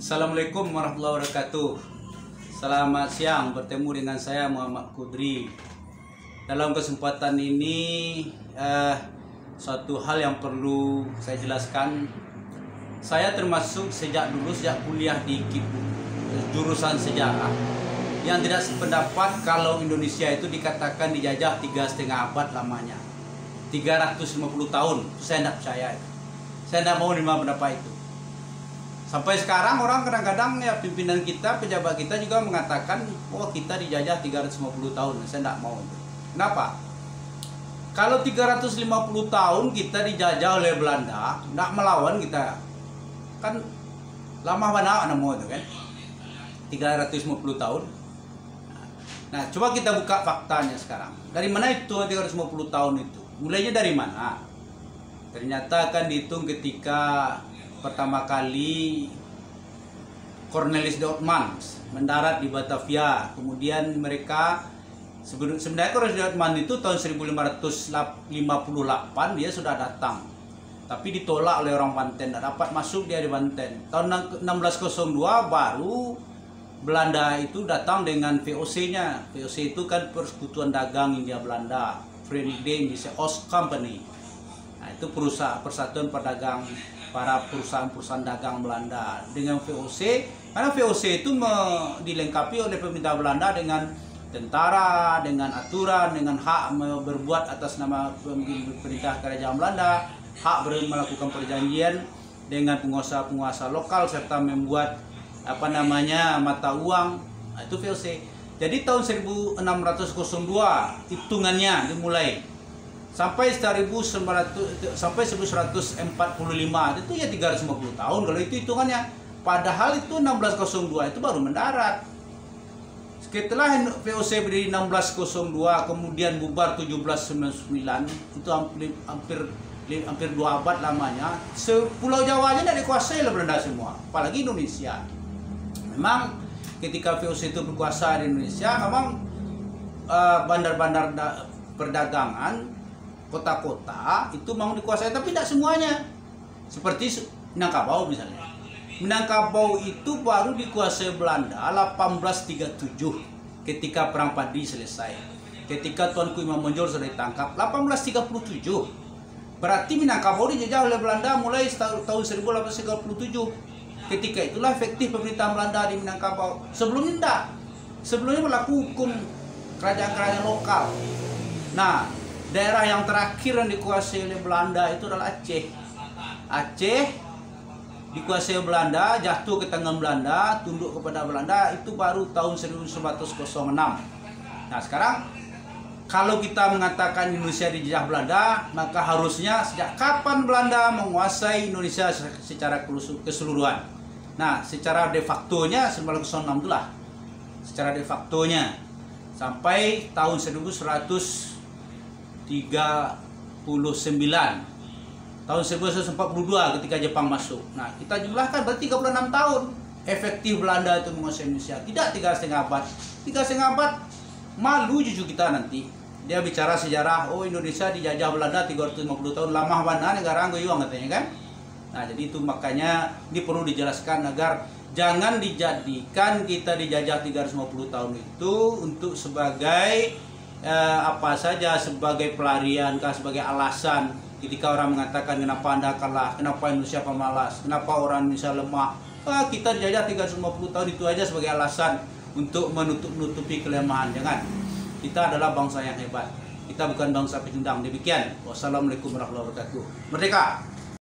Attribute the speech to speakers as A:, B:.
A: Assalamualaikum warahmatullahi wabarakatuh. Selamat siang, bertemu dengan saya Muhammad Kudri. Dalam kesempatan ini suatu hal yang perlu saya jelaskan. Saya termasuk sejak kuliah di KIPU, jurusan sejarah, yang tidak sependapat kalau Indonesia itu dikatakan dijajah 3,5 abad lamanya, 350 tahun. Saya tidak percaya itu. Saya tidak mau menerima pendapat itu. Sampai sekarang orang kadang-kadang ya pimpinan kita, pejabat kita juga mengatakan oh kita dijajah 350 tahun. Saya tidak mau itu. Kenapa? Kalau 350 tahun kita dijajah oleh Belanda, tidak melawan kita, kan lama mana mau itu kan? 350 tahun. Nah, coba kita buka faktanya sekarang. Dari mana itu 350 tahun itu? Mulainya dari mana? Ternyata akan dihitung ketika pertama kali Cornelis de Houtman mendarat di Batavia. Kemudian mereka sebenarnya Cornelis de Houtman itu tahun 1558 dia sudah datang, tapi ditolak oleh orang Banten, tidak dapat masuk dia di Banten. Tahun 1602 baru Belanda itu datang dengan VOC-nya. VOC itu kan Persekutuan Dagang India Belanda, Verenigde Indische Oost Company. Nah, itu perusahaan persatuan pedagang, para perusahaan-perusahaan dagang Belanda dengan VOC, karena VOC itu dilengkapi oleh pemerintah Belanda dengan tentara, dengan aturan, dengan hak berbuat atas nama pemerintah kerajaan Belanda, hak melakukan perjanjian dengan penguasa-penguasa lokal serta membuat mata uang. Nah, itu VOC. Jadi tahun 1602 hitungannya dimulai sampai 1145 itu ya 350 tahun kalau itu hitungannya. Padahal itu 1602 itu baru mendarat. Setelah VOC berdiri 1602 kemudian bubar 1799, itu hampir 2 abad lamanya. Pulau Jawa aja tidak dikuasai oleh Belanda semua, apalagi Indonesia. Memang ketika VOC itu berkuasa di Indonesia, memang bandar-bandar perdagangan, kota-kota itu mau dikuasai, tapi tidak semuanya. Seperti Minangkabau misalnya. Minangkabau itu baru dikuasai Belanda 1837 ketika Perang Padi selesai. Ketika Tuanku Imam Bonjol sudah ditangkap 1837. Berarti Minangkabau dijajah oleh Belanda mulai tahun 1837. Ketika itulah efektif pemerintahan Belanda di Minangkabau. Sebelumnya tidak. Sebelumnya berlaku hukum kerajaan-kerajaan lokal. Nah, daerah yang terakhir yang dikuasai oleh Belanda itu adalah Aceh. Aceh dikuasai Belanda, jatuh ke tangan Belanda, tunduk kepada Belanda itu baru tahun 1906. Nah, sekarang kalau kita mengatakan Indonesia dijajah Belanda, maka harusnya sejak kapan Belanda menguasai Indonesia secara keseluruhan? Nah, secara de factonya 1906 itulah. Secara de factonya sampai tahun 1139, tahun 1942 ketika Jepang masuk. Nah, kita jumlahkan berarti 36 tahun efektif Belanda itu menguasai Indonesia. Tidak 3,5 abad. 3,5 abad malu cucu kita nanti. Dia bicara sejarah, oh Indonesia dijajah Belanda 350 tahun, lama mana negara goyang katanya kan. Nah, jadi itu makanya ini perlu dijelaskan agar jangan dijadikan kita dijajah 350 tahun itu untuk sebagai apa saja, sebagai pelarian, sebagai alasan ketika orang mengatakan kenapa Anda kalah, kenapa Indonesia pemalas, kenapa orang Indonesia lemah. Kita dijajah 350 tahun itu aja sebagai alasan untuk menutupi kelemahan. Jangan. Kita adalah bangsa yang hebat. Kita bukan bangsa pecundang. Demikian. Wassalamualaikum warahmatullahi wabarakatuh. Merdeka!